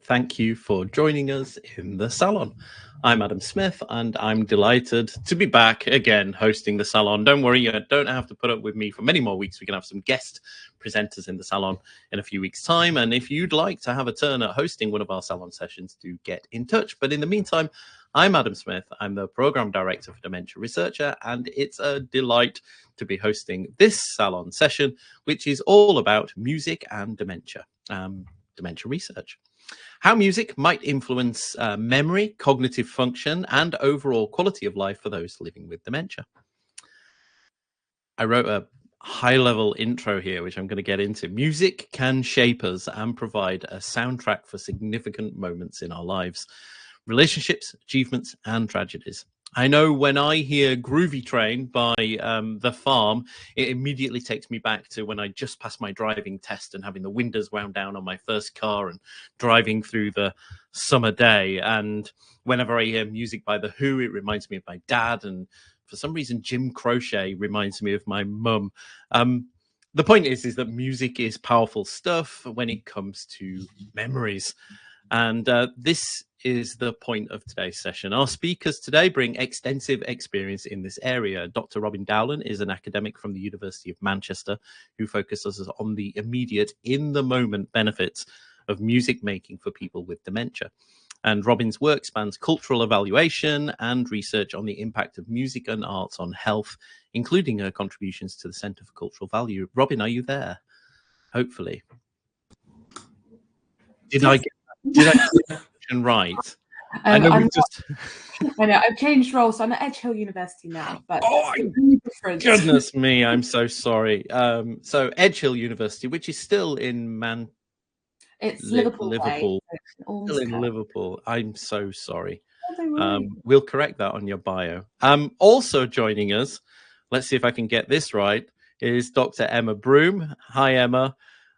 thank you for joining us in the salon. I'm Adam Smith, and I'm delighted to be back again hosting the salon. Don't worry, you don't have to put up with me for many more weeks. We can have some guest presenters in the salon in a few weeks' time. And if you'd like to have a turn at hosting one of our salon sessions, do get in touch. But in the meantime, I'm Adam Smith. I'm the Program Director for Dementia Researcher, and it's a delight to be hosting this salon session, which is all about music and dementia, dementia research. How music might influence memory, cognitive function, and overall quality of life for those living with dementia. I wrote a high-level intro here, which I'm going to get into. Music can shape us and provide a soundtrack for significant moments in our lives. Relationships, achievements, and tragedies. I know when I hear Groovy Train by The Farm, it immediately takes me back to when I just passed my driving test and having the windows wound down on my first car and driving through the summer day. And whenever I hear music by The Who, it reminds me of my dad. And for some reason, Jim Croce reminds me of my mum. The point is that music is powerful stuff when it comes to memories. And this is the point of today's session. Our speakers today bring extensive experience in this area. Dr. Robyn Dowlen is an academic from the University of Manchester who focuses on the immediate, in-the-moment benefits of music making for people with dementia. And Robyn's work spans cultural evaluation and research on the impact of music and arts on health, including her contributions to the Centre for Cultural Value. Robyn, are you there? Hopefully. Did I get the right? I know I've changed roles, so I'm at Edge Hill University now. But goodness me, I'm so sorry. So Edge Hill University, which is still in it's Liverpool. Still in Liverpool. I'm so sorry. We'll correct that on your bio. Also joining us, let's see if I can get this right, is Dr. Emma Broome. Hi, Emma.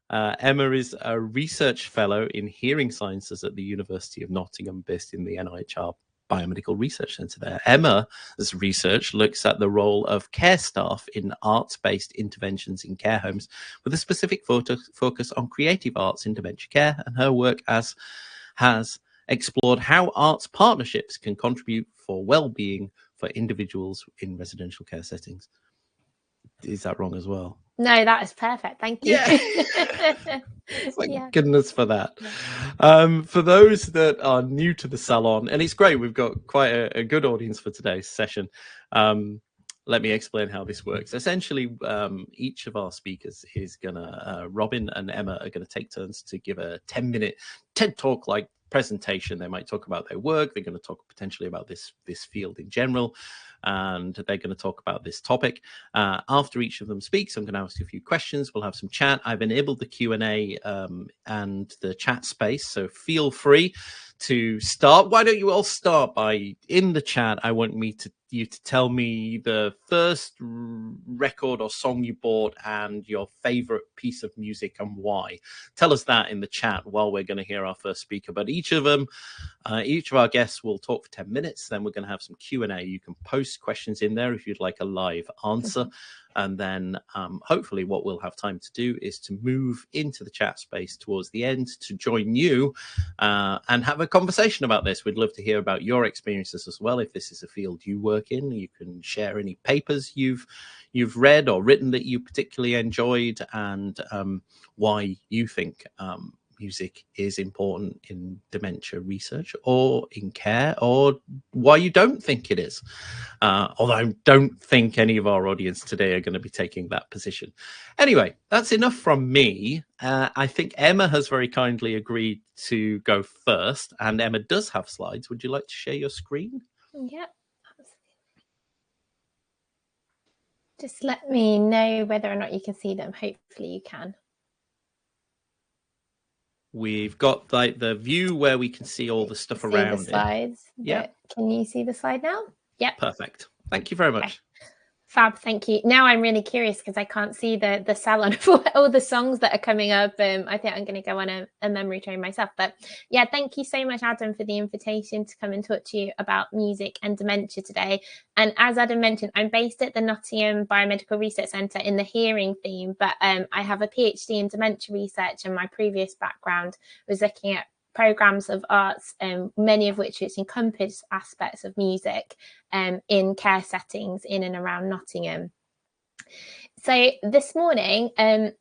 Emma is a research fellow in hearing sciences at the University of Nottingham, based in the NIHR Biomedical Research Centre there. Emma's research looks at the role of care staff in arts-based interventions in care homes, with a specific focus on creative arts in dementia care, and her work has explored how arts partnerships can contribute for well-being for individuals in residential care settings. Is that wrong as well? No, that is perfect. Thank you. Yeah. Thank goodness for that. For those that are new to the salon, and it's great, we've got quite a good audience for today's session. Let me explain how this works. Essentially, each of our speakers is gonna, Robyn and Emma are gonna take turns to give a 10-minute TED Talk-like presentation. They might talk about their work. They're going to talk potentially about this field in general, and they're going to talk about this topic. After each of them speaks, I'm going to ask you a few questions. We'll have some chat. I've enabled the Q&A and the chat space, so feel free to start. Why don't you all start by, in the chat, I want you to tell me the first record or song you bought and your favorite piece of music and why. Tell us that in the chat while we're going to hear our first speaker. But each of our guests will talk for 10 minutes. Then we're going to have some Q&A. You can post questions in there if you'd like a live answer. And then hopefully what we'll have time to do is to move into the chat space towards the end to join you and have a conversation about this. We'd love to hear about your experiences as well. If this is a field you work in, you can share any papers you've read or written that you particularly enjoyed, and why you think music is important in dementia research or in care, or why you don't think it is. Although I don't think any of our audience today are going to be taking that position. Anyway, that's enough from me. I think Emma has very kindly agreed to go first, and Emma does have slides. Would you like to share your screen? Yep. Just let me know whether or not you can see them. Hopefully you can. We've got like the view where we can see all the stuff around the slides. Yeah. Can you see the slide now? Yep. Perfect. Thank you very much. Okay. Fab, thank you. Now I'm really curious because I can't see the salon for all the songs that are coming up. I think I'm going to go on a memory train myself. But yeah, thank you so much, Adam, for the invitation to come and talk to you about music and dementia today. And as Adam mentioned, I'm based at the Nottingham Biomedical Research Centre in the hearing theme, but I have a PhD in dementia research, and my previous background was looking at programs of arts, many of which it's encompassed aspects of music in care settings in and around Nottingham. So this morning,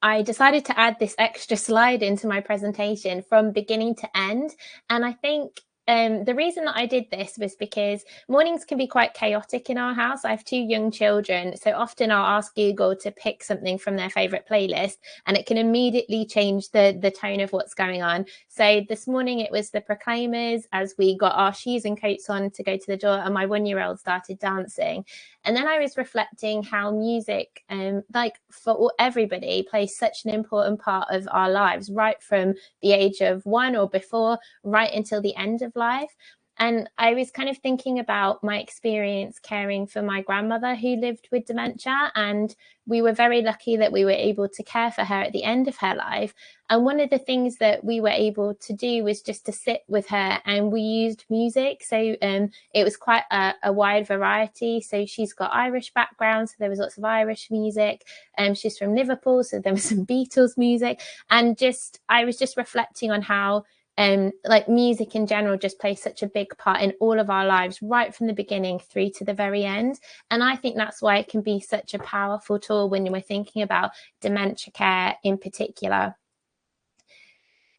I decided to add this extra slide into my presentation from beginning to end. And I think the reason that I did this was because mornings can be quite chaotic in our house. I have 2 young children, so often I'll ask Google to pick something from their favourite playlist, and it can immediately change the tone of what's going on. So this morning it was the Proclaimers as we got our shoes and coats on to go to the door, and my 1-year-old started dancing. And then I was reflecting how music, like for everybody, plays such an important part of our lives, right from the age of 1 or before, right until the end of life. And I was kind of thinking about my experience caring for my grandmother who lived with dementia, and we were very lucky that we were able to care for her at the end of her life. And one of the things that we were able to do was just to sit with her, and we used music. So it was quite a wide variety. So she's got Irish background, so there was lots of Irish music. She's from Liverpool, so there was some Beatles music. And I was just reflecting on how like music in general just plays such a big part in all of our lives, right from the beginning through to the very end. And I think that's why it can be such a powerful tool when we're thinking about dementia care in particular.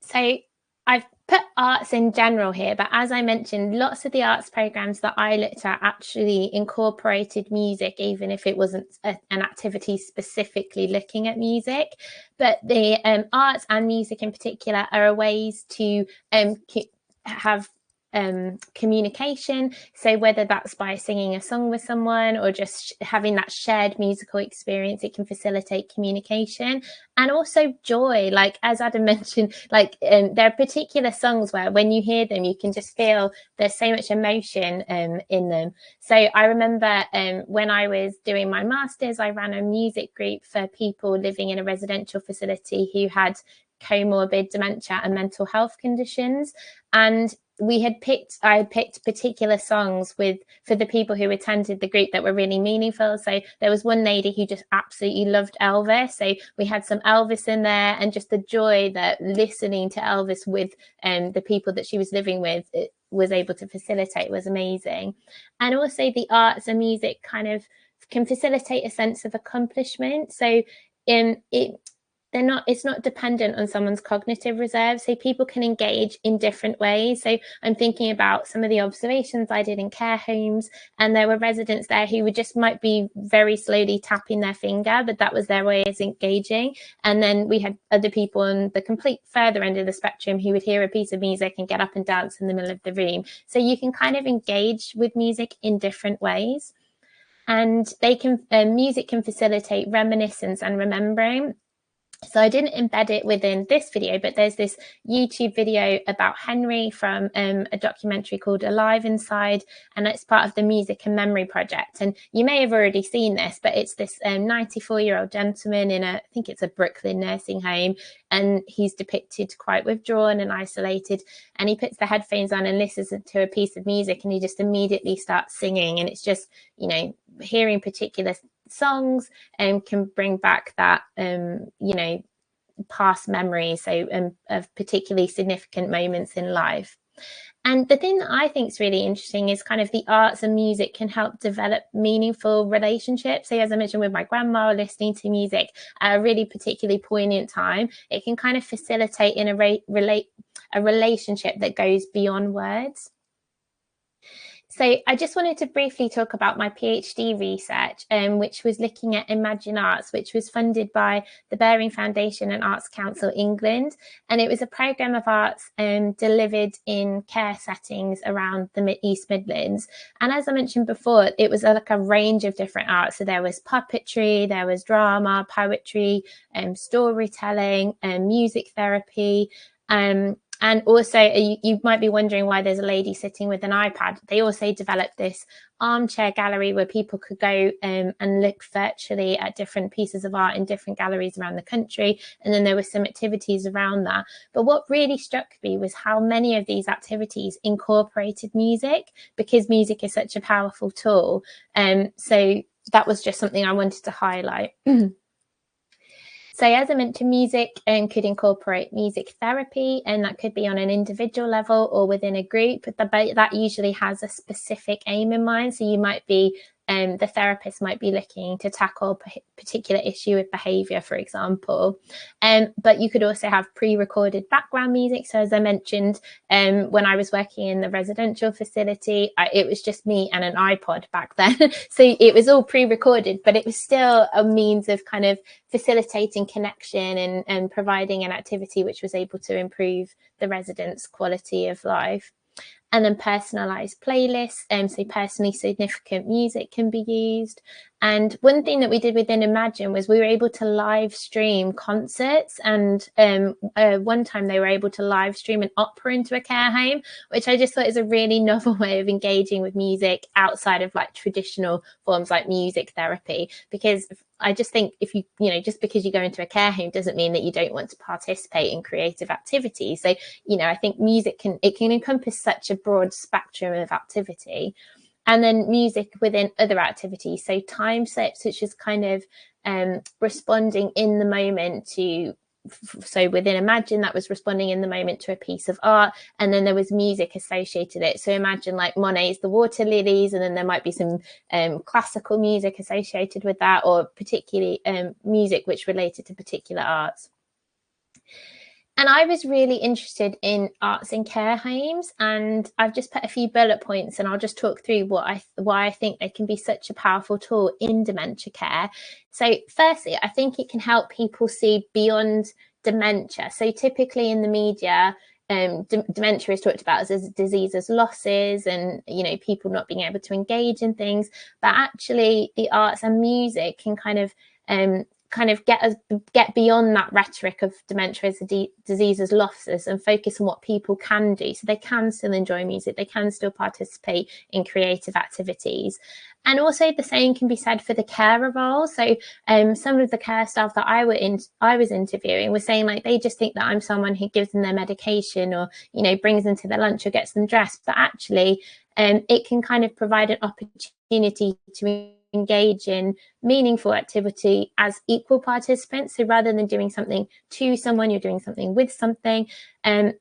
So I've put arts in general here, but as I mentioned, lots of the arts programs that I looked at actually incorporated music, even if it wasn't an activity specifically looking at music. But the arts and music in particular are ways to have communication. So whether that's by singing a song with someone or just having that shared musical experience, it can facilitate communication. And also joy, like as Adam mentioned, like there are particular songs where when you hear them, you can just feel there's so much emotion in them. So I remember when I was doing my master's, I ran a music group for people living in a residential facility who had comorbid dementia and mental health conditions. And I had picked particular songs for the people who attended the group that were really meaningful. So there was one lady who just absolutely loved Elvis. So we had some Elvis in there, and just the joy that listening to Elvis with the people that she was living with was able to facilitate was amazing. And also the arts and music kind of can facilitate a sense of accomplishment. So it's not dependent on someone's cognitive reserve. So people can engage in different ways. So I'm thinking about some of the observations I did in care homes, and there were residents there who might be very slowly tapping their finger, but that was their way of engaging. And then we had other people on the complete further end of the spectrum who would hear a piece of music and get up and dance in the middle of the room. So you can kind of engage with music in different ways. And music can facilitate reminiscence and remembering. So I didn't embed it within this video, but there's this YouTube video about Henry from a documentary called Alive Inside, and it's part of the Music and Memory Project. And you may have already seen this, but it's this 94-year-old gentleman in I think it's a Brooklyn nursing home, and he's depicted quite withdrawn and isolated, and he puts the headphones on and listens to a piece of music, and he just immediately starts singing. And it's just, hearing particular songs can bring back that past memory, so of particularly significant moments in life. And the thing that I think is really interesting is kind of the arts and music can help develop meaningful relationships. So as I mentioned with my grandma, listening to music at a really particularly poignant time, it can kind of facilitate in a relationship that goes beyond words. So I just wanted to briefly talk about my PhD research, which was looking at Imagine Arts, which was funded by the Bearing Foundation and Arts Council England. And it was a programme of arts delivered in care settings around the East Midlands. And as I mentioned before, it was like a range of different arts. So there was puppetry, there was drama, poetry, storytelling, music therapy, and also, you might be wondering why there's a lady sitting with an iPad. They also developed this armchair gallery where people could go and look virtually at different pieces of art in different galleries around the country. And then there were some activities around that. But what really struck me was how many of these activities incorporated music, because music is such a powerful tool. So that was just something I wanted to highlight. So as I mentioned, music could incorporate music therapy, and that could be on an individual level or within a group, but that usually has a specific aim in mind. So you might be the therapist might be looking to tackle a particular issue with behaviour, for example. But you could also have pre-recorded background music. So as I mentioned, when I was working in the residential facility, it was just me and an iPod back then. So it was all pre-recorded, but it was still a means of kind of facilitating connection and providing an activity which was able to improve the residents' quality of life. And then personalized playlists, so personally significant music can be used. And one thing that we did within Imagine was we were able to live stream concerts, and one time they were able to live stream an opera into a care home, which I just thought is a really novel way of engaging with music outside of like traditional forms like music therapy. Because I just think if you just because you go into a care home doesn't mean that you don't want to participate in creative activities. So, I think music can encompass such a broad spectrum of activity. And then music within other activities. So time slips, which is kind of responding in the moment to, so within Imagine, that was responding in the moment to a piece of art, and then there was music associated with it. So imagine like Monet's The Water Lilies, and then there might be some classical music associated with that, or particularly music which related to particular arts. And I was really interested in arts in care homes, and I've just put a few bullet points, and I'll just talk through why I think they can be such a powerful tool in dementia care. So firstly, I think it can help people see beyond dementia. So typically in the media, dementia is talked about as a disease as losses and, people not being able to engage in things. But actually the arts and music can kind of get beyond that rhetoric of dementia as a disease as losses and focus on what people can do. So they can still enjoy music, they can still participate in creative activities. And also the same can be said for the carer role. So some of the care staff that I was interviewing were saying like they just think that I'm someone who gives them their medication or, brings them to their lunch or gets them dressed. But actually it can kind of provide an opportunity to engage in meaningful activity as equal participants. So rather than doing something to someone, you're doing something with something, and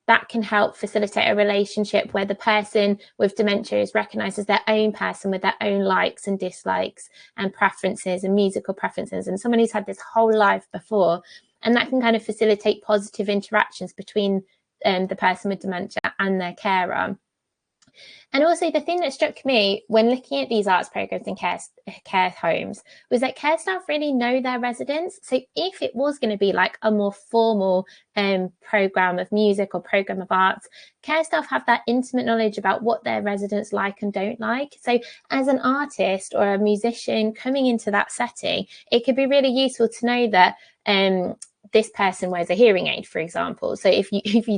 that can help facilitate a relationship where the person with dementia is recognised as their own person with their own likes and dislikes and preferences and musical preferences, and someone who's had this whole life before. And that can kind of facilitate positive interactions between the person with dementia and their carer. And also the thing that struck me when looking at these arts programs in care homes was that care staff really know their residents. So if it was going to be like a more formal program of music or program of arts, care staff have that intimate knowledge about what their residents like and don't like. So as an artist or a musician coming into that setting, it could be really useful to know that this person wears a hearing aid, for example. So if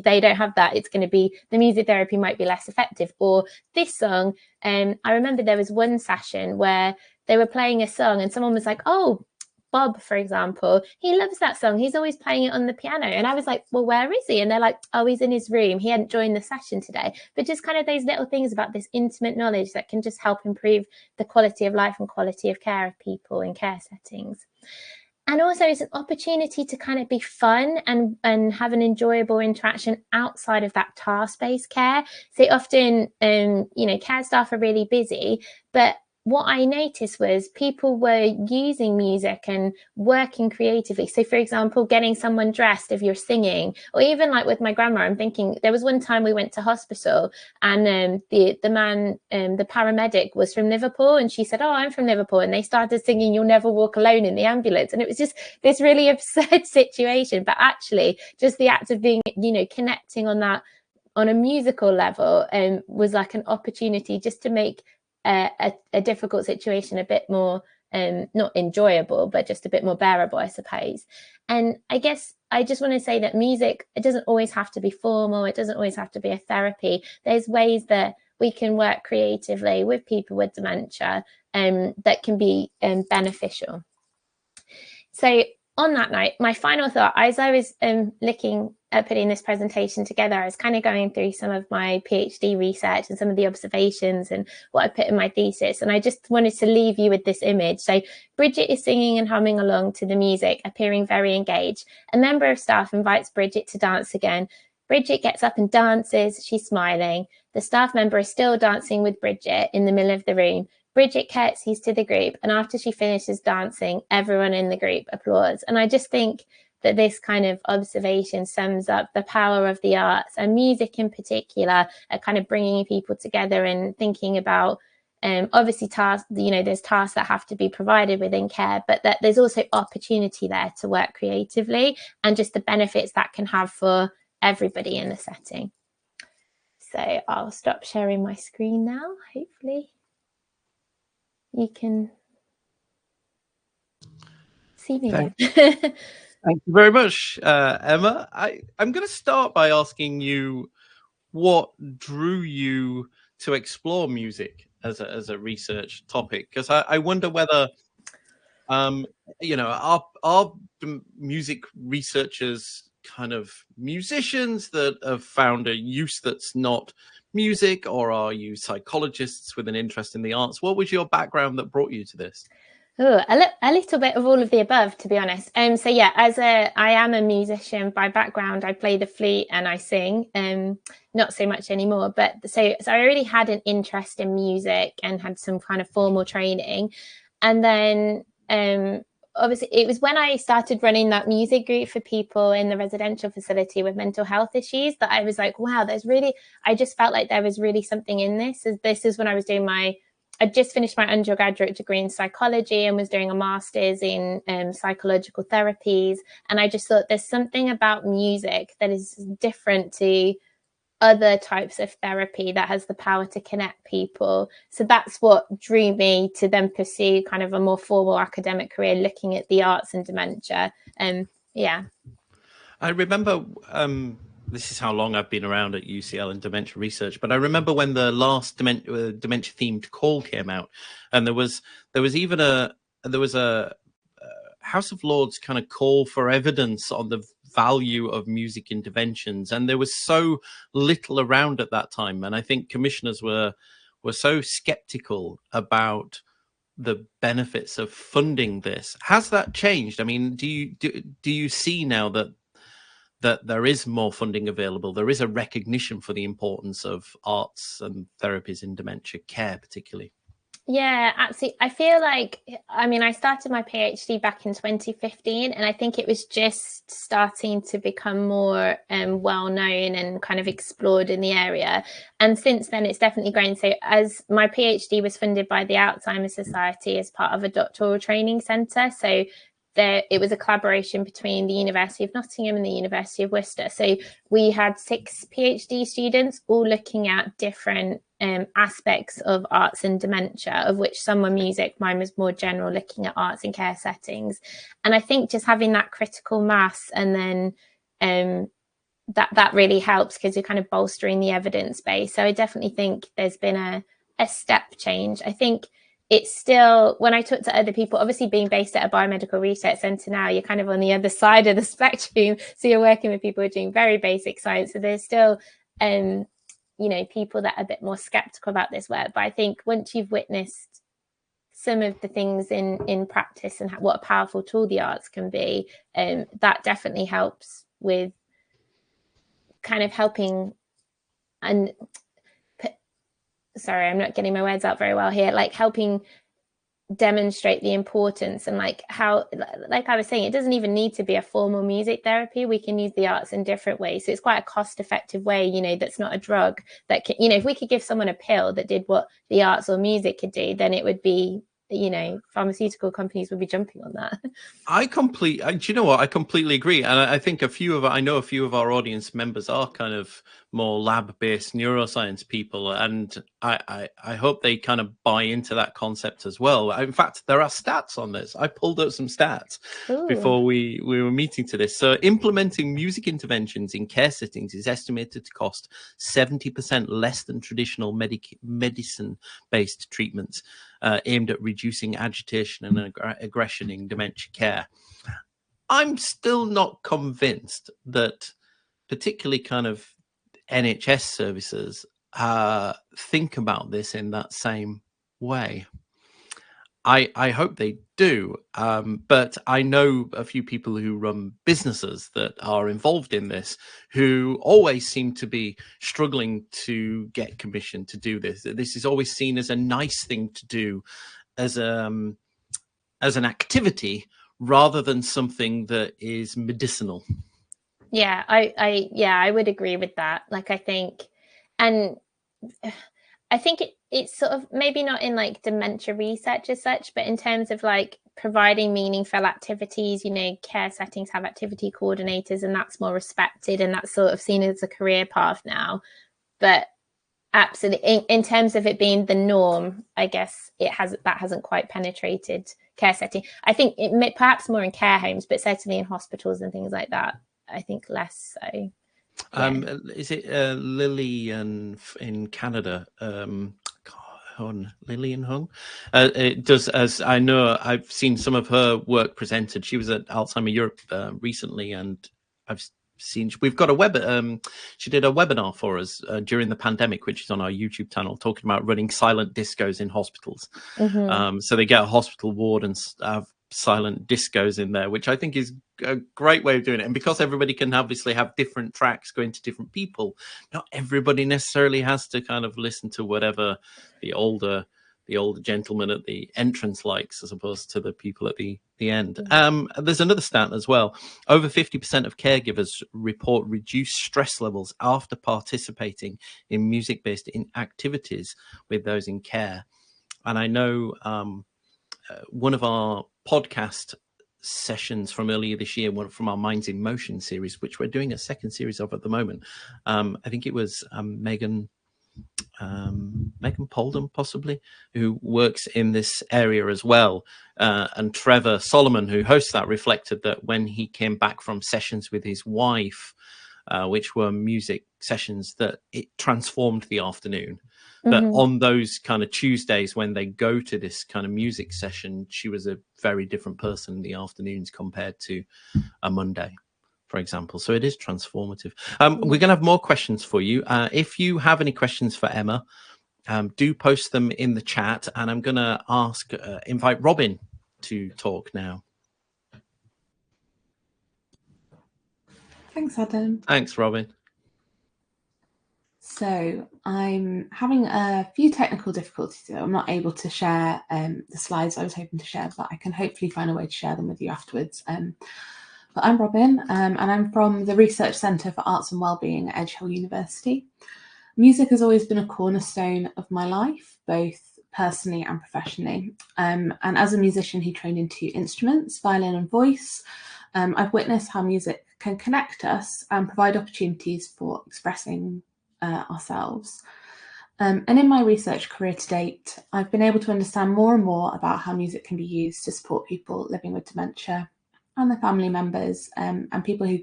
they don't have that, it's going to be the music therapy might be less effective. Or this song, I remember there was one session where they were playing a song and someone was like, oh, Bob, for example, he loves that song. He's always playing it on the piano. And I was like, well, where is he? And they're like, oh, he's in his room. He hadn't joined the session today. But just kind of those little things about this intimate knowledge that can just help improve the quality of life and quality of care of people in care settings. And also it's an opportunity to kind of be fun and have an enjoyable interaction outside of that task-based care. So often, care staff are really busy, but what I noticed was people were using music and working creatively. So for example, getting someone dressed if you're singing, or even like with my grandma, I'm thinking there was one time we went to hospital and the paramedic was from Liverpool, and she said, oh, I'm from Liverpool. And they started singing You'll Never Walk Alone in the ambulance. And it was just this really absurd situation. But actually just the act of being, connecting on a musical level was like an opportunity just to make a difficult situation a bit more not enjoyable, but just a bit more bearable, I suppose. And I guess I just want to say that music, it doesn't always have to be formal, it doesn't always have to be a therapy. There's ways that we can work creatively with people with dementia that can be beneficial. So on that note, my final thought, as I was looking at putting this presentation together, I was kind of going through some of my PhD research and some of the observations and what I put in my thesis. And I just wanted to leave you with this image. So Bridget is singing and humming along to the music, appearing very engaged. A member of staff invites Bridget to dance again. Bridget gets up and dances. She's smiling. The staff member is still dancing with Bridget in the middle of the room. Bridget curtsies to the group, and after she finishes dancing, everyone in the group applauds. And I just think that this kind of observation sums up the power of the arts, and music in particular, at kind of bringing people together and thinking about obviously tasks, there's tasks that have to be provided within care, but that there's also opportunity there to work creatively, and just the benefits that can have for everybody in the setting. So I'll stop sharing my screen now, hopefully. You can see me now. Thank you very much, Emma. I'm going to start by asking you what drew you to explore music as a research topic, because I wonder whether, are music researchers kind of musicians that have found a use that's not music, or are you psychologists with an interest in the arts? What was your background that brought you to this? Oh, a little bit of all of the above, to be honest. So yeah, I am a musician by background. I play the flute and I sing. Not so much anymore, but so I already had an interest in music and had some kind of formal training. And then obviously it was when I started running that music group for people in the residential facility with mental health issues that I was like, wow, I just felt like there was really something in this. This is when I was doing I just finished my undergraduate degree in psychology and was doing a master's in psychological therapies. And I just thought there's something about music that is different to other types of therapy that has the power to connect people. So that's what drew me to then pursue kind of a more formal academic career looking at the arts and dementia. Yeah. I remember, this is how long I've been around at UCL and dementia research, but I remember when the last dementia themed call came out, and there was even a House of Lords kind of call for evidence on the value of music interventions, and there was so little around at that time, and I think commissioners were so skeptical about the benefits of funding this. Has that changed? I mean, do you see now that there is more funding available, there is a recognition for the importance of arts and therapies in dementia care particularly? Yeah, absolutely. I feel like, I started my PhD back in 2015, and I think it was just starting to become more well known and kind of explored in the area. And since then, it's definitely grown. So as my PhD was funded by the Alzheimer Society as part of a doctoral training centre. So it was a collaboration between the University of Nottingham and the University of Worcester. So we had 6 PhD students all looking at different aspects of arts and dementia, of which some were music. Mine was more general, looking at arts and care settings. And I think just having that critical mass, and then that really helps because you're kind of bolstering the evidence base. So I definitely think there's been a step change. I think it's still, when I talk to other people, obviously being based at a biomedical research centre now, you're kind of on the other side of the spectrum. So you're working with people who are doing very basic science. So there's still, people that are a bit more skeptical about this work. But I think once you've witnessed some of the things in practice and what a powerful tool the arts can be, that definitely helps with kind of helping and sorry, I'm not getting my words out very well here, like helping demonstrate the importance and like how, like I was saying, it doesn't even need to be a formal music therapy. We can use the arts in different ways. So it's quite a cost-effective way, that's not a drug that can, if we could give someone a pill that did what the arts or music could do, then it would be, pharmaceutical companies would be jumping on that. do you know what? I completely agree. And I think I know a few of our audience members are kind of more lab-based neuroscience people, and I hope they kind of buy into that concept as well. In fact, there are stats on this. I pulled up some stats before we were meeting to this. So implementing music interventions in care settings is estimated to cost 70% less than traditional medicine-based treatments aimed at reducing agitation and aggression in dementia care. I'm still not convinced that particularly kind of NHS services think about this in that same way. I hope they do, but I know a few people who run businesses that are involved in this who always seem to be struggling to get commission to do this. This is always seen as a nice thing to do, as an activity rather than something that is medicinal. Yeah, I would agree with that. Like, I think it's sort of maybe not in like dementia research as such, but in terms of like providing meaningful activities, you know, care settings have activity coordinators, and that's more respected, and that's sort of seen as a career path now. But absolutely, in terms of it being the norm, I guess that hasn't quite penetrated care setting. I think it may, perhaps more in care homes, but certainly in hospitals and things like that, I think less so. Yeah. Is it Lillian in Canada? Lillian Hung. It does, as I know, I've seen some of her work presented. She was at Alzheimer Europe recently, and I've seen we've got a web. She did a webinar for us during the pandemic, which is on our YouTube channel, talking about running silent discos in hospitals. Mm-hmm. So they get a hospital ward and have silent discos in there, which I think is a great way of doing it. And because everybody can obviously have different tracks going to different people, not everybody necessarily has to kind of listen to whatever the older gentleman at the entrance likes, as opposed to the people at the end. There's another stat as well. Over 50% of caregivers report reduced stress levels after participating in music-based activities with those in care. And I know one of our podcast sessions from earlier this year, one from our Minds in Motion series, which we're doing a second series of at the moment. I think it was Megan Polden, possibly, who works in this area as well. And Trevor Solomon, who hosts that, reflected that when he came back from sessions with his wife, which were music sessions, that it transformed the afternoon. That on those kind of Tuesdays when they go to this kind of music session, she was a very different person in the afternoons compared to a Monday, for example. So it is transformative. We're going to have more questions for you. If you have any questions for Emma, do post them in the chat. And I'm going to invite Robyn to talk now. Thanks, Adam. Thanks, Robyn. So I'm having a few technical difficulties. So I'm not able to share the slides I was hoping to share, but I can hopefully find a way to share them with you afterwards. But I'm Robyn, and I'm from the Research Centre for Arts and Wellbeing at Edge Hill University. Music has always been a cornerstone of my life, both personally and professionally. And as a musician who trained in 2 instruments, violin and voice, I've witnessed how music can connect us and provide opportunities for expressing ourselves. And in my research career to date, I've been able to understand more and more about how music can be used to support people living with dementia and their family members, and people who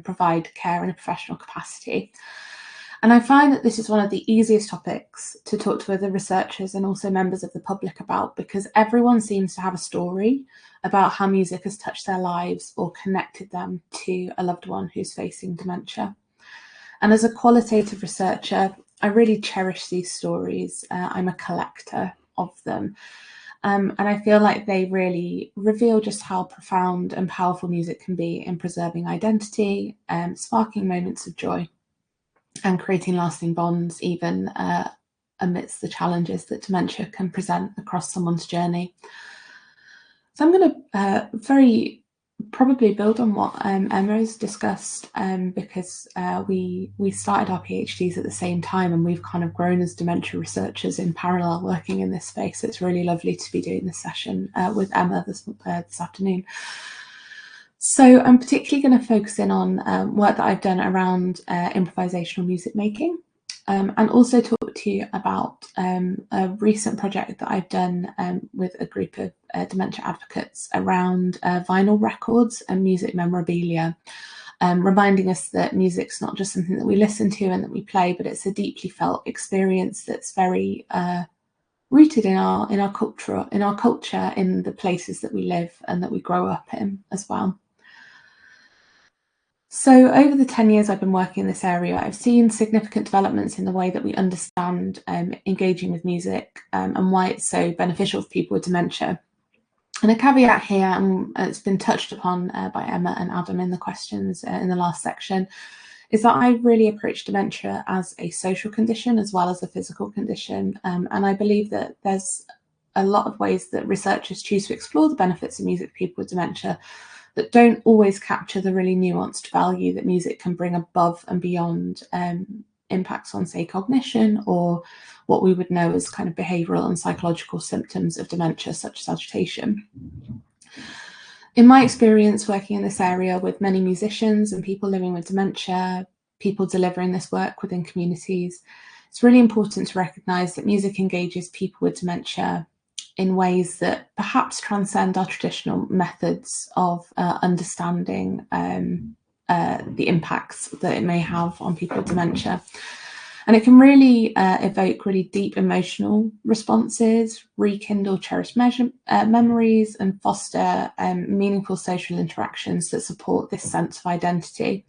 provide care in a professional capacity. And I find that this is one of the easiest topics to talk to other researchers and also members of the public about, because everyone seems to have a story about how music has touched their lives or connected them to a loved one who's facing dementia. And as a qualitative researcher, I really cherish these stories. I'm a collector of them. And I feel like they really reveal just how profound and powerful music can be in preserving identity, sparking moments of joy, and creating lasting bonds, even amidst the challenges that dementia can present across someone's journey. So I'm going to very probably build on what Emma has discussed, because we started our PhDs at the same time, and we've kind of grown as dementia researchers in parallel working in this space. So it's really lovely to be doing this session with Emma this afternoon. So I'm particularly going to focus in on work that I've done around improvisational music making, and also talk to you about a recent project that I've done with a group of dementia advocates around vinyl records and music memorabilia, reminding us that music's not just something that we listen to and that we play, but it's a deeply felt experience that's very rooted in our culture, in the places that we live and that we grow up in as well. So over the 10 years I've been working in this area, I've seen significant developments in the way that we understand engaging with music and why it's so beneficial for people with dementia. And a caveat here, and it's been touched upon by Emma and Adam in the questions in the last section, is that I really approach dementia as a social condition as well as a physical condition. And I believe that there's a lot of ways that researchers choose to explore the benefits of music for people with dementia that don't always capture the really nuanced value that music can bring above and beyond impacts on, say, cognition or what we would know as kind of behavioural and psychological symptoms of dementia, such as agitation. In my experience working in this area with many musicians and people living with dementia, people delivering this work within communities, it's really important to recognise that music engages people with dementia in ways that perhaps transcend our traditional methods of understanding the impacts that it may have on people with dementia. And it can really evoke really deep emotional responses, rekindle cherished memories, and foster meaningful social interactions that support this sense of identity.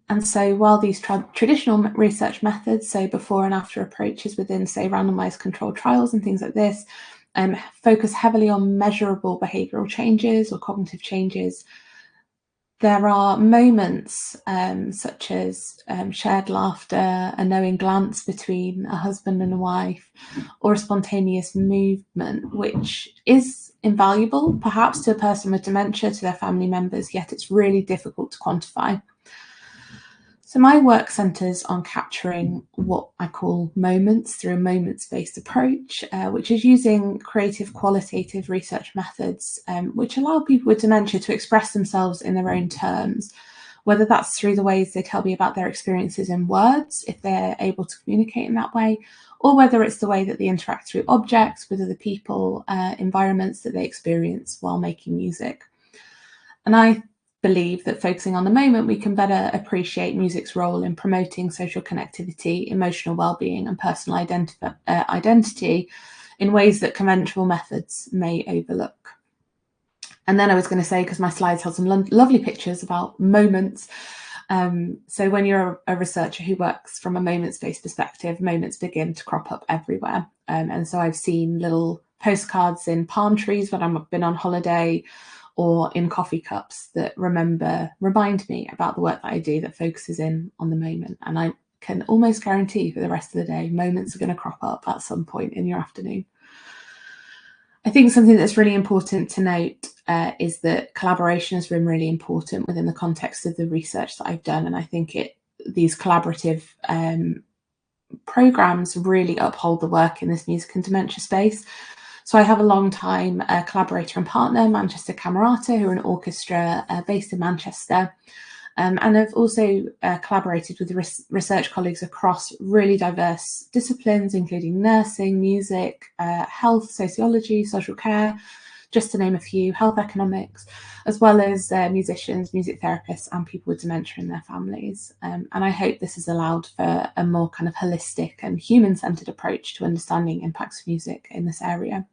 And so while these traditional research methods, so before and after approaches within, say, randomized controlled trials and things like this, focus heavily on measurable behavioral changes or cognitive changes, there are moments such as shared laughter, a knowing glance between a husband and a wife, or a spontaneous movement, which is invaluable, perhaps to a person with dementia, to their family members, yet it's really difficult to quantify. So my work centres on capturing what I call moments through a moments-based approach, which is using creative qualitative research methods which allow people with dementia to express themselves in their own terms, whether that's through the ways they tell me about their experiences in words, if they're able to communicate in that way, or whether it's the way that they interact through objects with other people, environments that they experience while making music. And I believe that focusing on the moment, we can better appreciate music's role in promoting social connectivity, emotional well-being, and personal identity in ways that conventional methods may overlook. And then I was going to say, because my slides have some lovely pictures about moments. So when you're a researcher who works from a moments-based perspective, moments begin to crop up everywhere. And so I've seen little postcards in palm trees when I've been on holiday, or in coffee cups that remind me about the work that I do that focuses in on the moment. And I can almost guarantee for the rest of the day, moments are going to crop up at some point in your afternoon. I think something that's really important to note is that collaboration has been really important within the context of the research that I've done. And I think these collaborative programs really uphold the work in this music and dementia space. So I have a long-time collaborator and partner, Manchester Camerata, who are an orchestra based in Manchester. And I've also collaborated with research colleagues across really diverse disciplines, including nursing, music, health, sociology, social care, just to name a few, health economics, as well as musicians, music therapists, and people with dementia and their families. And I hope this has allowed for a more kind of holistic and human-centered approach to understanding impacts of music in this area.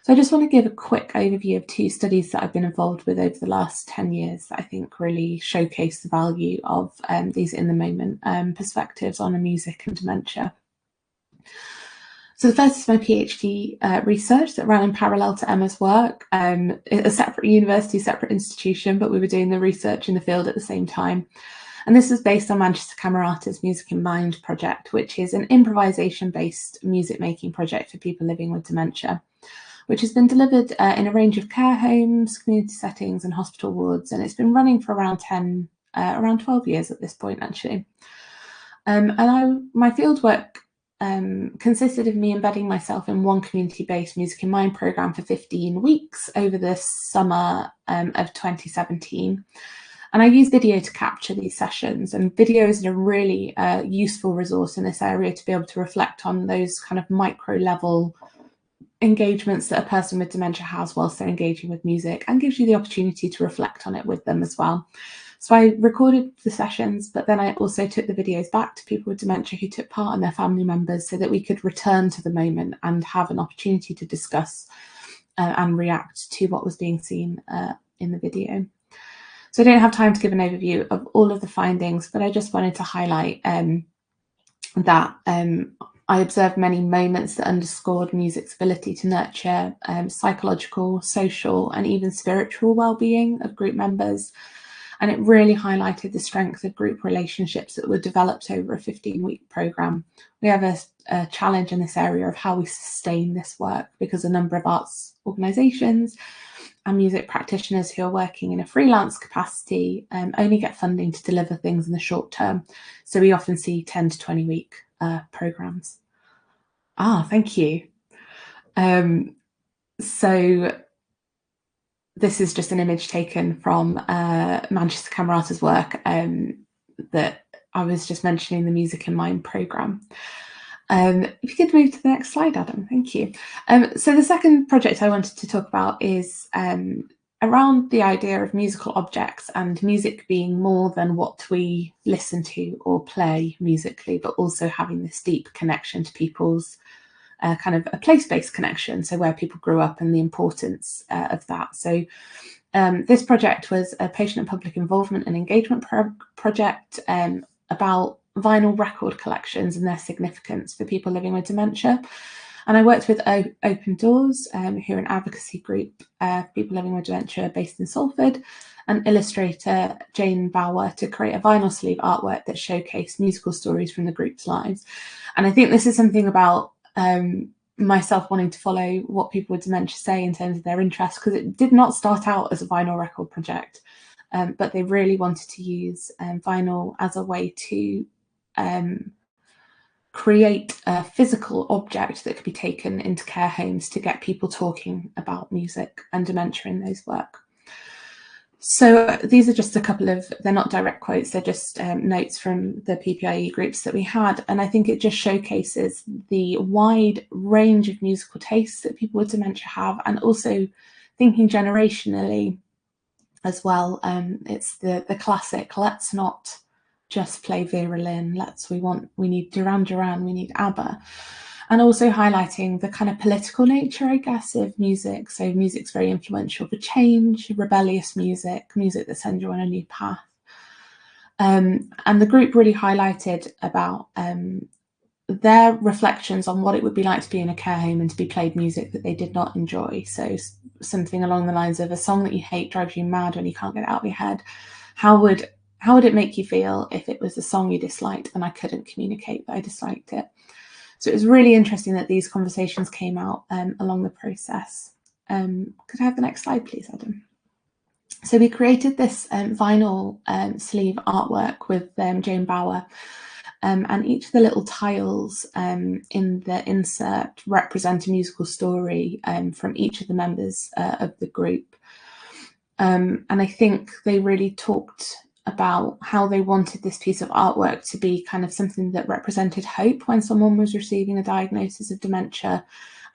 So I just want to give a quick overview of 2 studies that I've been involved with over the last 10 years that I think really showcase the value of these in-the-moment perspectives on music and dementia. So the first is my PhD research that ran in parallel to Emma's work, a separate university, separate institution, but we were doing the research in the field at the same time. And this is based on Manchester Camerata's Music in Mind project, which is an improvisation-based music-making project for people living with dementia, which has been delivered in a range of care homes, community settings, and hospital wards. And it's been running for around 12 years at this point, actually. My fieldwork consisted of me embedding myself in one community-based Music in Mind programme for 15 weeks over the summer of 2017. And I use video to capture these sessions, and video is a really useful resource in this area to be able to reflect on those kind of micro-level engagements that a person with dementia has whilst they're engaging with music, and gives you the opportunity to reflect on it with them as well. So I recorded the sessions, but then I also took the videos back to people with dementia who took part and their family members, so that we could return to the moment and have an opportunity to discuss and react to what was being seen in the video. So I don't have time to give an overview of all of the findings, but I just wanted to highlight that I observed many moments that underscored music's ability to nurture psychological, social, and even spiritual well-being of group members. And it really highlighted the strength of group relationships that were developed over a 15-week programme. We have a challenge in this area of how we sustain this work, because a number of arts organisations and music practitioners who are working in a freelance capacity only get funding to deliver things in the short term. So we often see 10 to 20 week programmes. Thank you. So this is just an image taken from Manchester Camerata's work that I was just mentioning, the Music in Mind programme. If you could move to the next slide, Adam, thank you. So the second project I wanted to talk about is around the idea of musical objects and music being more than what we listen to or play musically, but also having this deep connection to people's kind of a place-based connection, so where people grew up and the importance of that. So this project was a patient and public involvement and engagement project about vinyl record collections and their significance for people living with dementia. And I worked with Open Doors, who are an advocacy group for people living with dementia based in Salford, and illustrator Jane Bauer to create a vinyl sleeve artwork that showcased musical stories from the group's lives. And I think this is something about myself wanting to follow what people with dementia say in terms of their interests, because it did not start out as a vinyl record project, but they really wanted to use vinyl as a way to create a physical object that could be taken into care homes to get people talking about music and dementia in those work. So these are just a couple of, they're not direct quotes, they're just notes from the PPIE groups that we had. And I think it just showcases the wide range of musical tastes that people with dementia have, and also thinking generationally as well. It's the classic, let's not just play Vera Lynn, we need Duran Duran, we need ABBA. And also highlighting the kind of political nature, I guess, of music. So music's very influential for change, rebellious music that sends you on a new path. And the group really highlighted about their reflections on what it would be like to be in a care home and to be played music that they did not enjoy. So something along the lines of, a song that you hate drives you mad when you can't get it out of your head. How would it make you feel if it was a song you disliked and I couldn't communicate that I disliked it? So it was really interesting that these conversations came out along the process. Could I have the next slide, please, Adam? So we created this vinyl sleeve artwork with Jane Bauer, and each of the little tiles in the insert represent a musical story from each of the members of the group. And I think they really talked about how they wanted this piece of artwork to be kind of something that represented hope when someone was receiving a diagnosis of dementia,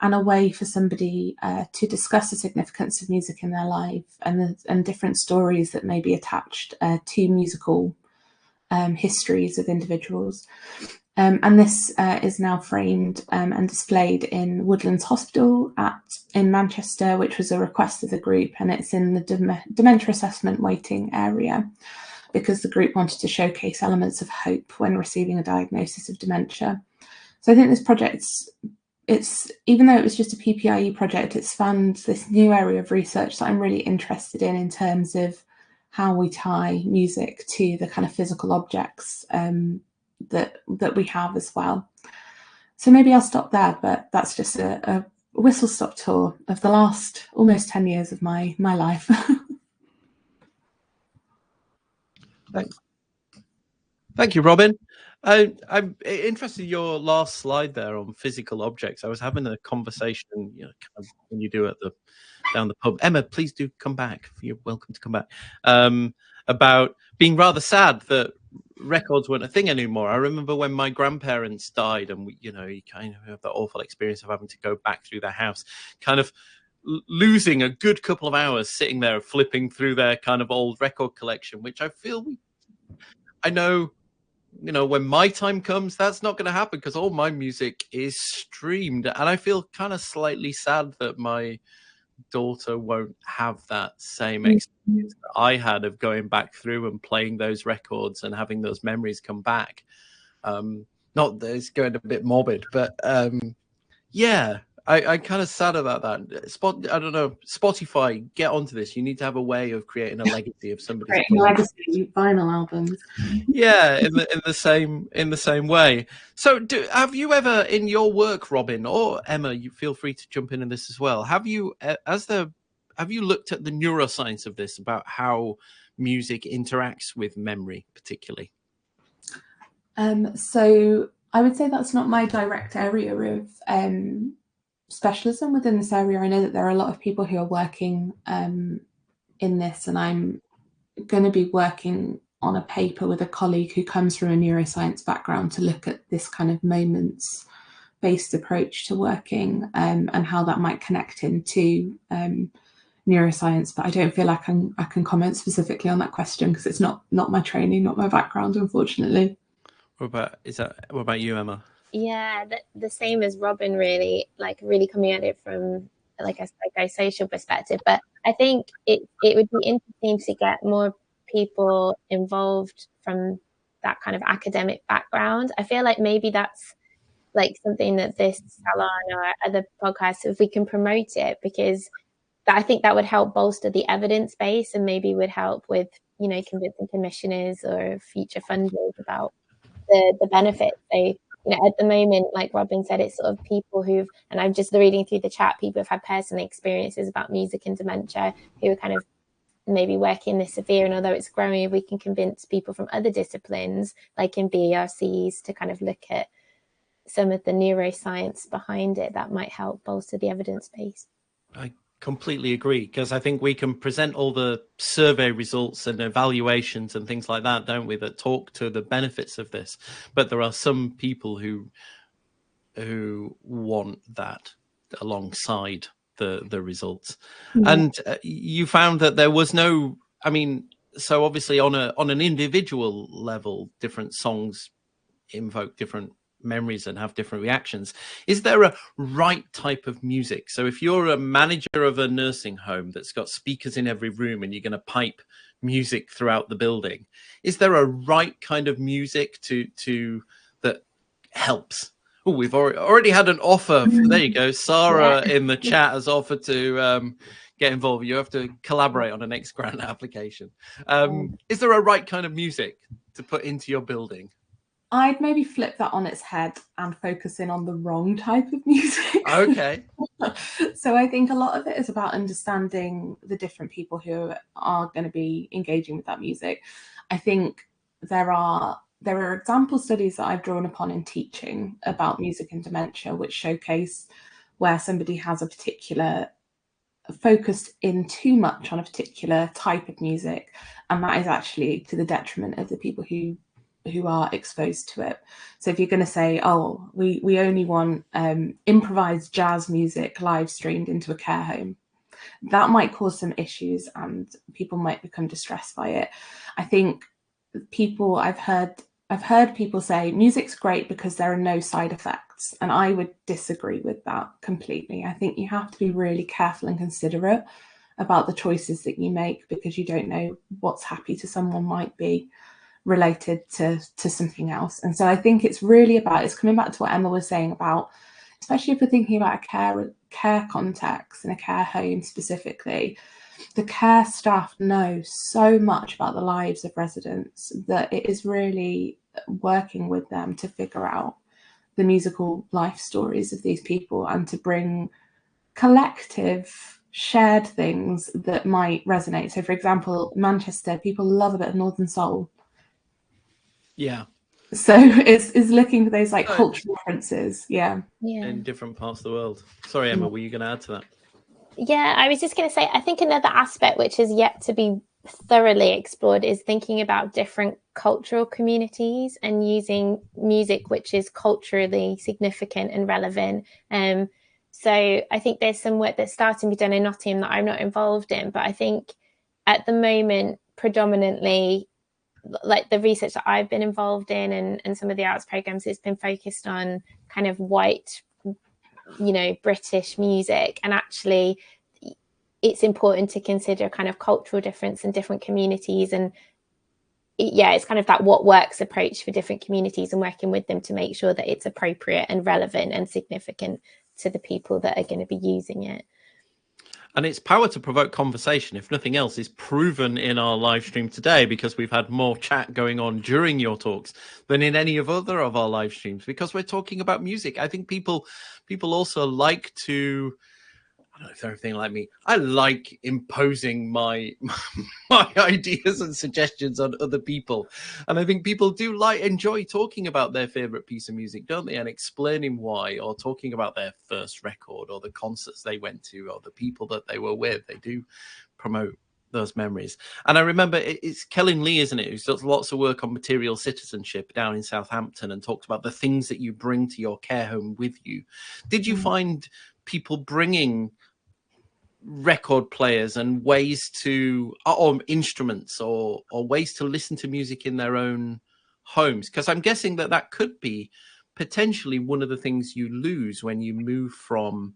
and a way for somebody to discuss the significance of music in their life and different stories that may be attached to musical histories of individuals. And this is now framed and displayed in Woodlands Hospital in Manchester, which was a request of the group, and it's in the dementia assessment waiting area, because the group wanted to showcase elements of hope when receiving a diagnosis of dementia. So I think this project, even though it was just a PPIE project, it's spanned this new area of research that I'm really interested in terms of how we tie music to the kind of physical objects that we have as well. So maybe I'll stop there, but that's just a whistle-stop tour of the last almost 10 years of my life. Thank you, Robyn. I'm interested in your last slide there on physical objects. I was having a conversation, kind of when you do down the pub. Emma, please do come back. You're welcome to come back. About being rather sad that records weren't a thing anymore. I remember when my grandparents died, and you kind of have that awful experience of having to go back through their house, kind of losing a good couple of hours sitting there flipping through their kind of old record collection, which I know, when my time comes, that's not going to happen, because all my music is streamed. And I feel kind of slightly sad that my daughter won't have that same experience that I had of going back through and playing those records and having those memories come back. Not that it's going a bit morbid, but yeah, I kind of sad about that. I don't know, Spotify, get onto this. You need to have a way of creating a legacy of somebody's legacy vinyl albums. Yeah, in the same way. So, have you ever, in your work, Robyn or Emma, you feel free to jump in this as well. Have you looked at the neuroscience of this, about how music interacts with memory, particularly? So I would say that's not my direct area of specialism within this area. I know that there are a lot of people who are working in this, and I'm going to be working on a paper with a colleague who comes from a neuroscience background to look at this kind of moments-based approach to working, and how that might connect into neuroscience. But I don't feel like I can comment specifically on that question, because it's not my training, not my background, unfortunately. What about you, Emma? Yeah, the same as Robyn, really, like really coming at it from like a psychosocial perspective. But I think it would be interesting to get more people involved from that kind of academic background. I feel like maybe that's like something that this salon or other podcasts, if we can promote it, because I think that would help bolster the evidence base, and maybe would help with, you know, convincing commissioners or future funders about the benefits. So, you know, at the moment, like Robyn said, it's sort of people who've, and I'm just reading through the chat, people who've had personal experiences about music and dementia, who are kind of maybe working in this sphere. And although it's growing, if we can convince people from other disciplines, like in BERCs, to kind of look at some of the neuroscience behind it, that might help bolster the evidence base. I completely agree, because I think we can present all the survey results and evaluations and things like that, don't we, that talk to the benefits of this, but there are some people who want that alongside the results. And you found that there was no, I mean, so obviously on an individual level, different songs invoke different memories and have different reactions. Is there a right type of music? So if you're a manager of a nursing home that's got speakers in every room and you're going to pipe music throughout the building, is there a right kind of music to that helps? Oh, we've already had an offer. There you go. Sarah in the chat has offered to get involved. You have to collaborate on an next grant application. Is there a right kind of music to put into your building? I'd maybe flip that on its head and focus in on the wrong type of music. Okay. So I think a lot of it is about understanding the different people who are going to be engaging with that music. I think there are example studies that I've drawn upon in teaching about music and dementia, which showcase where somebody has a particular focused in too much on a particular type of music, and that is actually to the detriment of the people who are exposed to it. So if you're going to say, oh, we only want improvised jazz music live streamed into a care home, that might cause some issues and people might become distressed by it. I think I've heard people say music's great because there are no side effects, and I would disagree with that completely. I think you have to be really careful and considerate about the choices that you make, because you don't know what's happy to someone might be related to something else. And so I think it's really about, it's coming back to what Emma was saying about, especially if we're thinking about a care context and a care home specifically, the care staff know so much about the lives of residents that it is really working with them to figure out the musical life stories of these people and to bring collective shared things that might resonate. So for example, Manchester, people love a bit of Northern Soul. Yeah. So it's looking for those like cultural differences. Yeah. In different parts of the world. Sorry, Emma, were you going to add to that? Yeah, I was just going to say, I think another aspect which is yet to be thoroughly explored is thinking about different cultural communities and using music which is culturally significant and relevant. So I think there's some work that's starting to be done in Nottingham that I'm not involved in, but I think at the moment, predominantly, like the research that I've been involved in and some of the arts programs, it's been focused on kind of white, you know, British music. And actually it's important to consider kind of cultural difference in different communities, and it's kind of that what works approach for different communities, and working with them to make sure that it's appropriate and relevant and significant to the people that are going to be using it. And its power to provoke conversation, if nothing else, is proven in our live stream today, because we've had more chat going on during your talks than in any of other of our live streams, because we're talking about music. I think people also like to, I don't know if they're anything like me, I like imposing my ideas and suggestions on other people. And I think people do enjoy talking about their favorite piece of music, don't they? And explaining why, or talking about their first record, or the concerts they went to, or the people that they were with. They do promote those memories. And I remember it's Kellen Lee, isn't it, who's does lots of work on material citizenship down in Southampton, and talks about the things that you bring to your care home with you. Did you find people bringing record players and ways to, or instruments, or ways to listen to music in their own homes? Because I'm guessing that could be potentially one of the things you lose when you move from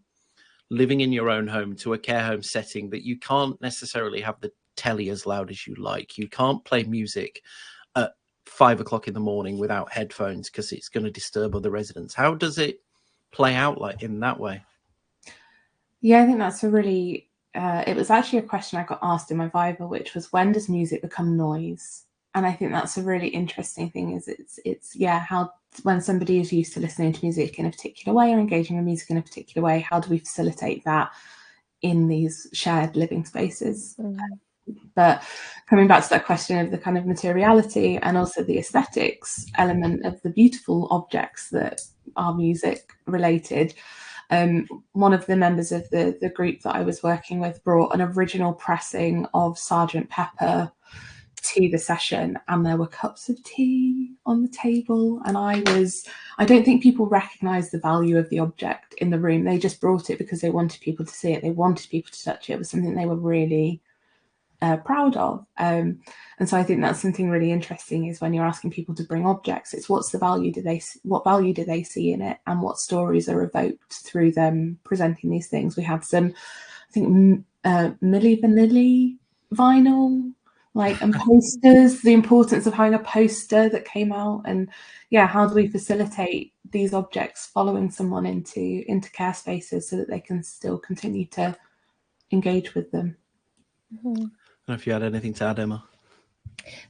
living in your own home to a care home setting, that you can't necessarily have the telly as loud as you like. You can't play music at 5 o'clock in the morning without headphones, because it's going to disturb other residents. How does it play out like in that way? Yeah, I think that's a really, it was actually a question I got asked in my Viva, which was, when does music become noise? And I think that's a really interesting thing, is it's how, when somebody is used to listening to music in a particular way, or engaging with music in a particular way, how do we facilitate that in these shared living spaces? But coming back to that question of the kind of materiality and also the aesthetics element of the beautiful objects that are music related, one of the members of the group that I was working with brought an original pressing of Sgt. Pepper to the session, and there were cups of tea on the table, and I don't think people recognized the value of the object in the room. They just brought it because they wanted people to see it, they wanted people to touch it. It was something they were really proud of, and so I think that's something really interesting, is when you're asking people to bring objects, it's what value do they see in it, and what stories are evoked through them presenting these things. We had some, I think, Milli Vanilli vinyl, and posters, the importance of having a poster that came out, and how do we facilitate these objects following someone into care spaces so that they can still continue to engage with them. I don't know if you had anything to add, Emma.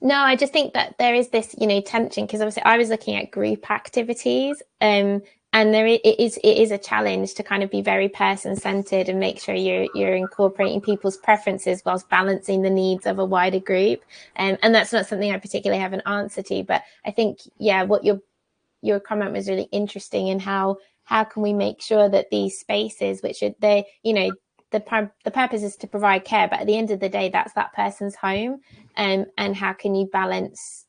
No, I just think that there is this, tension, because obviously I was looking at group activities, and it is a challenge to kind of be very person-centered and make sure you're incorporating people's preferences whilst balancing the needs of a wider group. And that's not something I particularly have an answer to, but I think, what your comment was really interesting, in how can we make sure that these spaces, which are the purpose is to provide care, but at the end of the day, that's that person's home, and how can you balance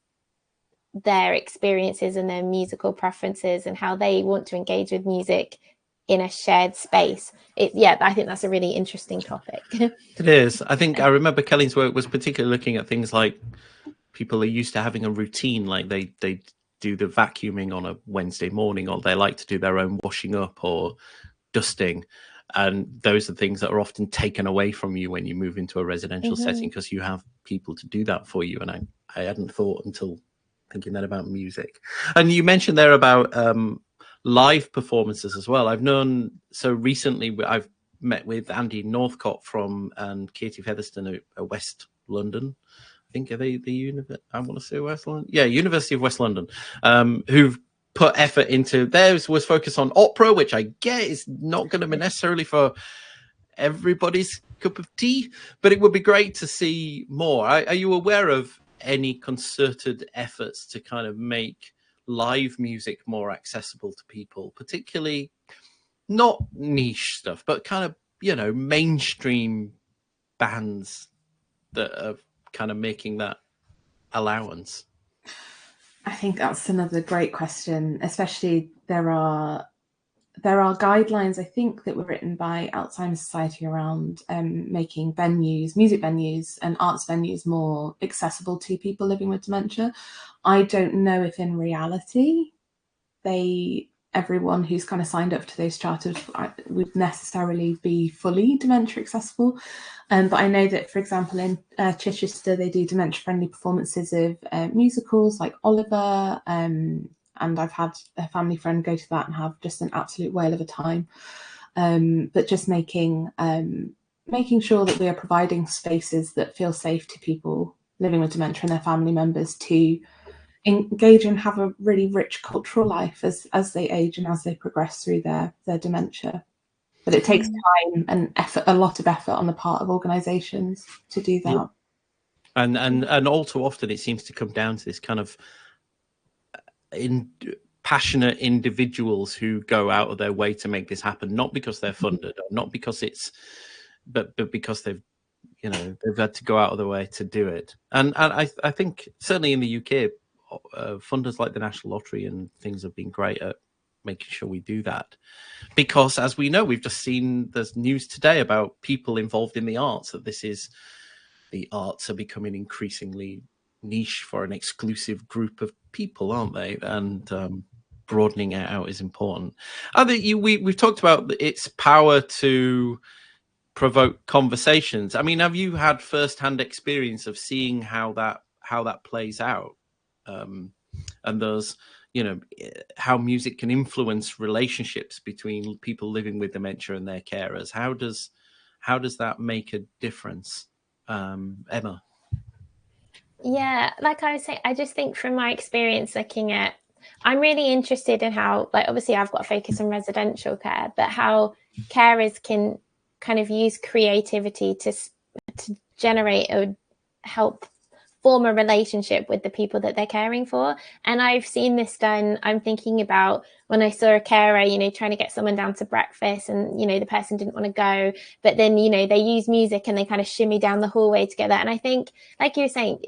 their experiences and their musical preferences and how they want to engage with music in a shared space. I think that's a really interesting topic. It is. I think I remember Kelly's work was particularly looking at things like people are used to having a routine, like they do the vacuuming on a Wednesday morning, or they like to do their own washing up or dusting. And those are things that are often taken away from you when you move into a residential setting, because you have people to do that for you. And I hadn't thought until thinking that about music. And you mentioned there about live performances as well. I've known, so recently I've met with Andy Northcott and Katie Featherstone at West London. I think, are they I want to say West London? Yeah, University of West London, who've put effort into, theirs was focused on opera, which I get is not going to be necessarily for everybody's cup of tea, but it would be great to see more. Are you aware of any concerted efforts to kind of make live music more accessible to people, particularly not niche stuff, but kind of, mainstream bands that are kind of making that allowance? I think that's another great question, especially there are guidelines, I think, that were written by Alzheimer Society around making music venues and arts venues more accessible to people living with dementia. I don't know if in reality they everyone who's kind of signed up to those charters would necessarily be fully dementia accessible. But I know that, for example, in Chichester, they do dementia-friendly performances of musicals like Oliver, and I've had a family friend go to that and have just an absolute whale of a time. But just making sure that we are providing spaces that feel safe to people living with dementia and their family members to engage and have a really rich cultural life as they age and as they progress through their dementia. But it takes time and effort, a lot of effort on the part of organisations to do that. Yeah. And all too often it seems to come down to this kind of passionate individuals who go out of their way to make this happen, not because they're funded, or not because it's, but because they've had to go out of their way to do it. And I think certainly in the UK, funders like the National Lottery and things have been great at making sure we do that, because as we know, we've just seen there's news today about people involved in the arts, that the arts are becoming increasingly niche for an exclusive group of people, aren't they? And broadening it out is important. I think we've talked about its power to provoke conversations. I mean, have you had first-hand experience of seeing how that plays out? And those, how music can influence relationships between people living with dementia and their carers. How does that make a difference, Emma? Yeah, like I was saying, I just think from my experience looking at, I'm really interested in how, like, obviously I've got a focus on residential care, but how carers can kind of use creativity to generate or help form a relationship with the people that they're caring for. And I've seen this done. I'm thinking about when I saw a carer, trying to get someone down to breakfast, and, the person didn't want to go, but then, they use music and they kind of shimmy down the hallway together. And I think, like you were saying,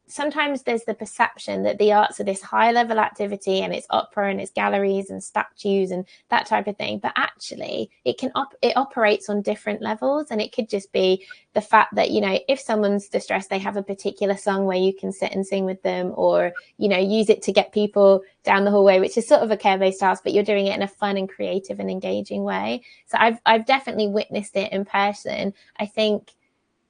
sometimes there's the perception that the arts are this high level activity and it's opera and it's galleries and statues and that type of thing. But actually it operates on different levels. And it could just be the fact that, if someone's distressed, they have a particular song where you can sit and sing with them, or, use it to get people down the hallway, which is sort of a care-based task, but you're doing it in a fun and creative and engaging way. So I've definitely witnessed it in person. I think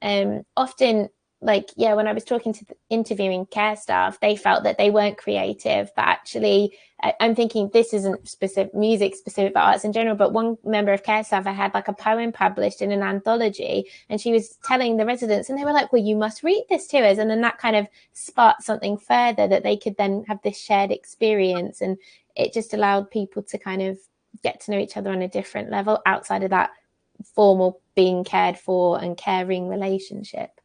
often, when I was talking to interviewing care staff, they felt that they weren't creative, but actually I'm thinking this isn't specific music specific, but arts in general. But one member of care staff, I had like a poem published in an anthology, and she was telling the residents, and they were like, well, you must read this to us. And then that kind of sparked something further that they could then have this shared experience. And it just allowed people to kind of get to know each other on a different level outside of that formal being cared for and caring relationship.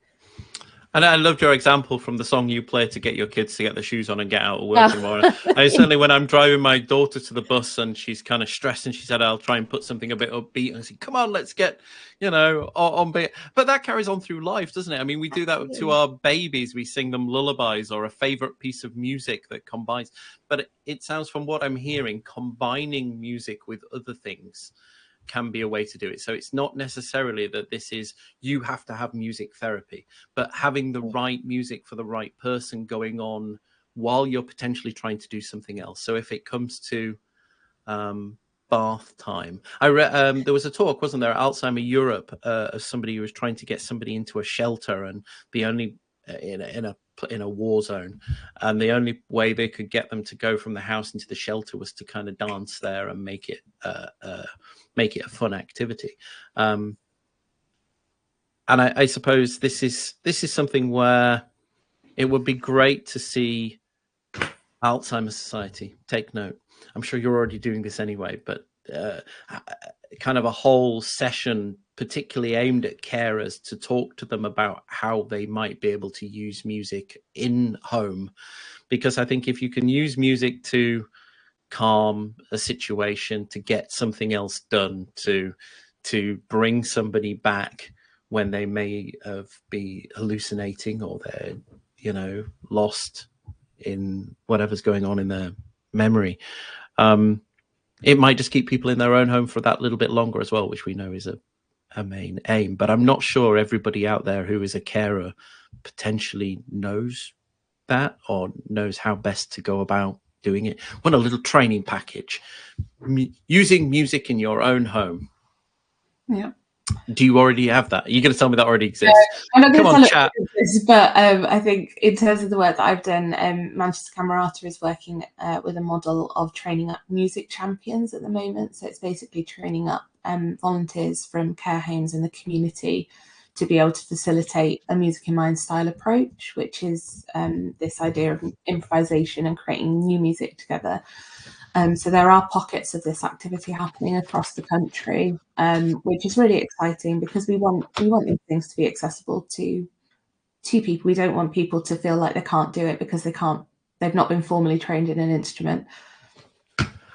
And I loved your example from the song you play to get your kids to get their shoes on and get out of work tomorrow. I certainly, when I'm driving my daughter to the bus and she's kind of stressed and she said, I'll try and put something a bit upbeat, and I said, come on, let's get, on beat. But that carries on through life, doesn't it? I mean, we do that to our babies. We sing them lullabies or a favorite piece of music that combines. But it sounds, from what I'm hearing, combining music with other things can be a way to do it. So it's not necessarily that this is, you have to have music therapy, but having the right music for the right person going on while you're potentially trying to do something else. So if it comes to bath time, I read there was a talk, wasn't there, at Alzheimer Europe, of somebody who was trying to get somebody into a shelter, and the only in a war zone, and the only way they could get them to go from the house into the shelter was to kind of dance there and make it a fun activity. And I suppose this is something where it would be great to see Alzheimer's Society take note. I'm sure you're already doing this anyway, but kind of a whole session particularly aimed at carers to talk to them about how they might be able to use music in home. Because I think if you can use music to calm a situation, to get something else done, to bring somebody back when they may be hallucinating, or they're lost in whatever's going on in their memory, it might just keep people in their own home for that little bit longer as well, which we know is a main aim. But I'm not sure everybody out there who is a carer potentially knows that, or knows how best to go about doing it. Want a little training package. Using music in your own home. Yeah. Do you already have that? Are you going to tell me that already exists? I'm not going to Come on, tell chat. it exists, but I think in terms of the work that I've done, Manchester Camerata is working with a model of training up music champions at the moment. So it's basically training up volunteers from care homes in the community to be able to facilitate a music in mind style approach, which is this idea of improvisation and creating new music together. So there are pockets of this activity happening across the country, which is really exciting because we want these things to be accessible to people. We don't want people to feel like they can't do it because they've not been formally trained in an instrument.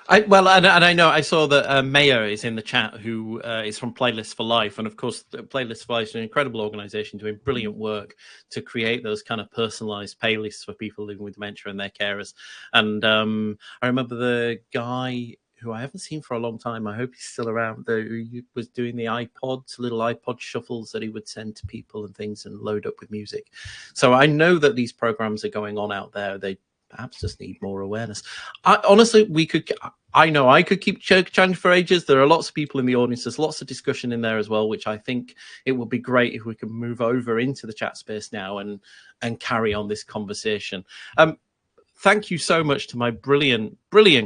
I know I saw that Maya is in the chat, who is from Playlists for Life, and of course, Playlists for Life is an incredible organisation doing brilliant work to create those kind of personalised playlists for people living with dementia and their carers. And I remember the guy who I haven't seen for a long time. I hope he's still around. Who was doing the iPods, little iPod shuffles that he would send to people and things, and load up with music. So I know that these programs are going on out there. They perhaps just need more awareness. Honestly, I know I could keep chatting for ages. There are lots of people in the audience. There's lots of discussion in there as well, which I think it would be great if we could move over into the chat space now and carry on this conversation. Thank you so much to my brilliant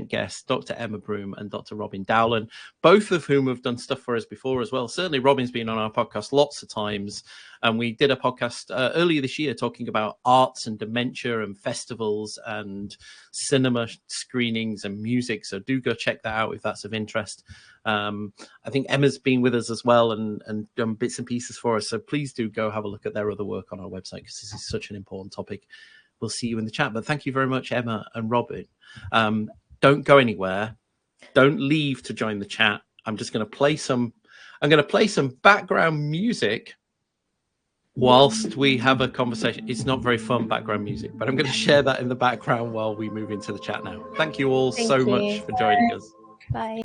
guests, Dr. Emma Broome and Dr. Robyn Dowlen, both of whom have done stuff for us before as well. Certainly Robyn's been on our podcast lots of times, and we did a podcast earlier this year talking about arts and dementia and festivals and cinema screenings and music. So do go check that out if that's of interest. I think Emma's been with us as well and done bits and pieces for us. So please do go have a look at their other work on our website, because this is such an important topic. We'll see you in the chat. But thank you very much, Emma and Robyn. Don't go anywhere. Don't leave to join the chat. I'm just going to play some background music whilst we have a conversation. It's not very fun background music, but I'm going to share that in the background while we move into the chat now. Thank you all so much for joining us. Bye.